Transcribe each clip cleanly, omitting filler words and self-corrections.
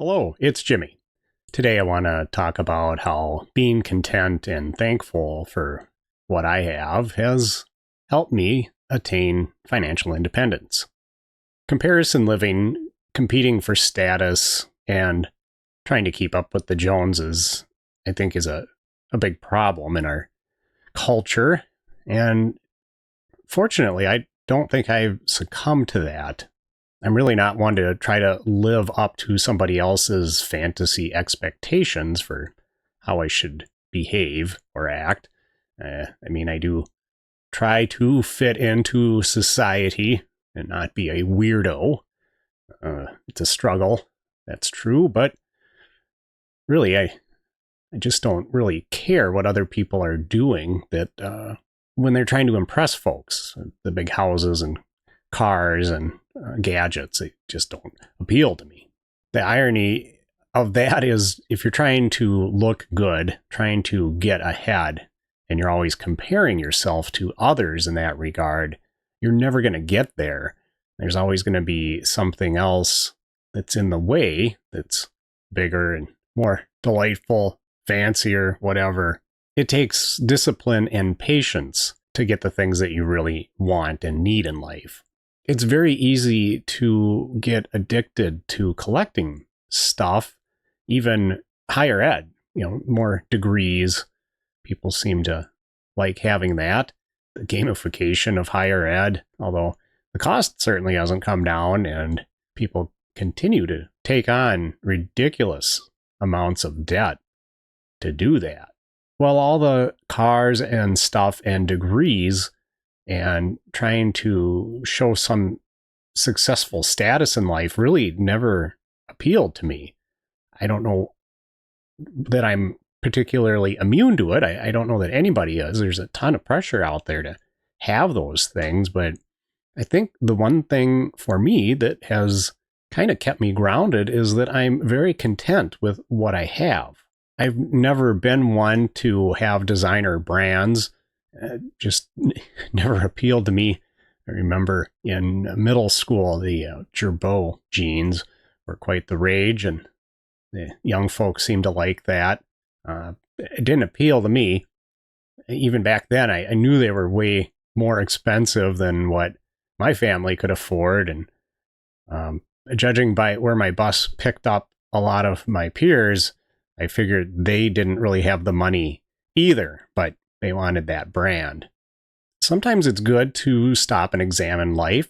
Hello, it's Jimmy. Today I want to talk about how being content and thankful for what I have has helped me attain financial independence. Comparison living, competing for status, and trying to keep up with the Joneses, I think, is a big problem in our culture. And fortunately, I don't think I've succumbed to that. I'm really not one to try to live up to somebody else's fantasy expectations for how I should behave or act. I do try to fit into society and not be a weirdo. It's a struggle, that's true, but really, I just don't really care what other people are doing when they're trying to impress folks. The big houses and cars and gadgets, they just don't appeal to me. The irony of that is if you're trying to look good, trying to get ahead, and you're always comparing yourself to others in that regard, you're never going to get there. There's always going to be something else that's in the way that's bigger and more delightful, fancier, whatever. It takes discipline and patience to get the things that you really want and need in life. It's very easy to get addicted to collecting stuff, even higher ed, more degrees. People seem to like having that. The gamification of higher ed, although the cost certainly hasn't come down and people continue to take on ridiculous amounts of debt to do that. Well, all the cars and stuff and degrees and trying to show some successful status in life really never appealed to me. I don't know that I'm particularly immune to it. I don't know that anybody is. There's a ton of pressure out there to have those things, but I think the one thing for me that has kind of kept me grounded is that I'm very content with what I have. I've never been one to have designer brands. Just never appealed to me. I remember in middle school, the Gerbeau jeans were quite the rage, and the young folks seemed to like that. It didn't appeal to me. Even back then, I knew they were way more expensive than what my family could afford. And judging by where my bus picked up a lot of my peers, I figured they didn't really have the money either, but they wanted that brand. Sometimes it's good to stop and examine life,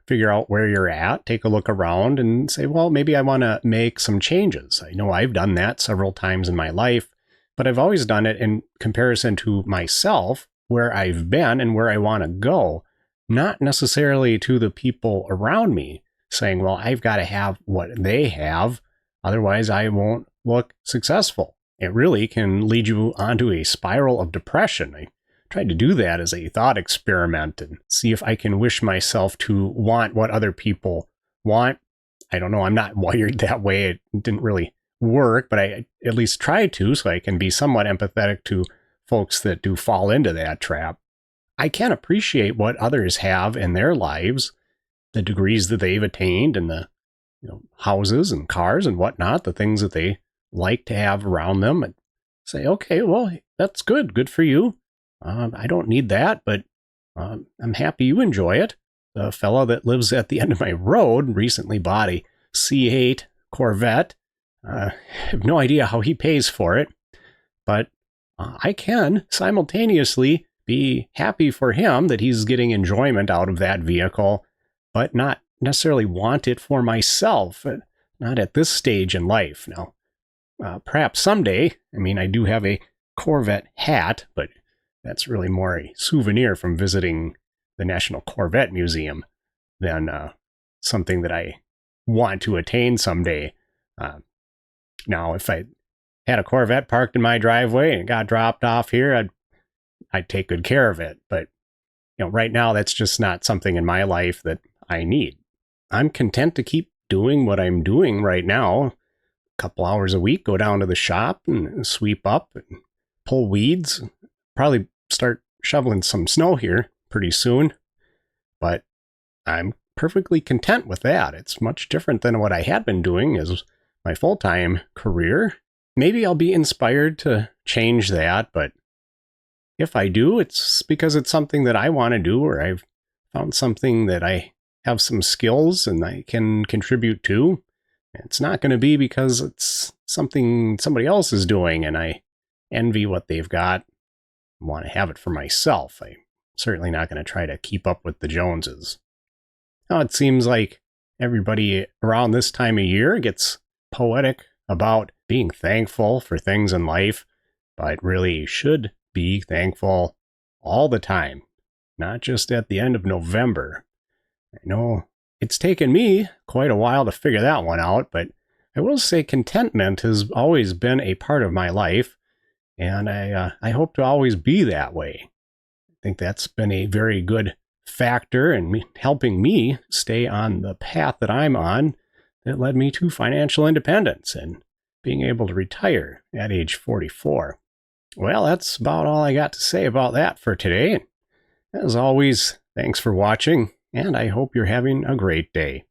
figure out where you're at, take a look around and say, well, maybe I want to make some changes. I know I've done that several times in my life, but I've always done it in comparison to myself, where I've been and where I want to go, not necessarily to the people around me saying, well, I've got to have what they have, otherwise I won't look successful. It really can lead you onto a spiral of depression. I tried to do that as a thought experiment and see if I can wish myself to want what other people want. I don't know. I'm not wired that way. It didn't really work, but I at least tried to, so I can be somewhat empathetic to folks that do fall into that trap. I can appreciate what others have in their lives, the degrees that they've attained and the houses and cars and whatnot, the things that they like to have around them, and say, okay, well, that's good. Good for you. I don't need that, but I'm happy you enjoy it. The fellow that lives at the end of my road recently bought a C8 Corvette. I have no idea how he pays for it, but I can simultaneously be happy for him that he's getting enjoyment out of that vehicle, but not necessarily want it for myself, not at this stage in life. Now, perhaps someday. I do have a Corvette hat, but that's really more a souvenir from visiting the National Corvette Museum than something that I want to attain someday. Now, if I had a Corvette parked in my driveway and it got dropped off here, I'd take good care of it. But right now, that's just not something in my life that I need. I'm content to keep doing what I'm doing right now. Couple hours a week, go down to the shop and sweep up and pull weeds. Probably start shoveling some snow here pretty soon, but I'm perfectly content with that. It's much different than what I had been doing as my full-time career. Maybe I'll be inspired to change that, but if I do, it's because it's something that I want to do, or I've found something that I have some skills and I can contribute to. It's not going to be because it's something somebody else is doing and I envy what they've got and want to have it for myself. I'm certainly not going to try to keep up with the Joneses. Now, it seems like everybody around this time of year gets poetic about being thankful for things in life, but really should be thankful all the time, not just at the end of November. I know it's taken me quite a while to figure that one out, but I will say contentment has always been a part of my life, and I hope to always be that way. I think that's been a very good factor in helping me stay on the path that I'm on that led me to financial independence and being able to retire at age 44. Well, that's about all I got to say about that for today. As always, thanks for watching, and I hope you're having a great day.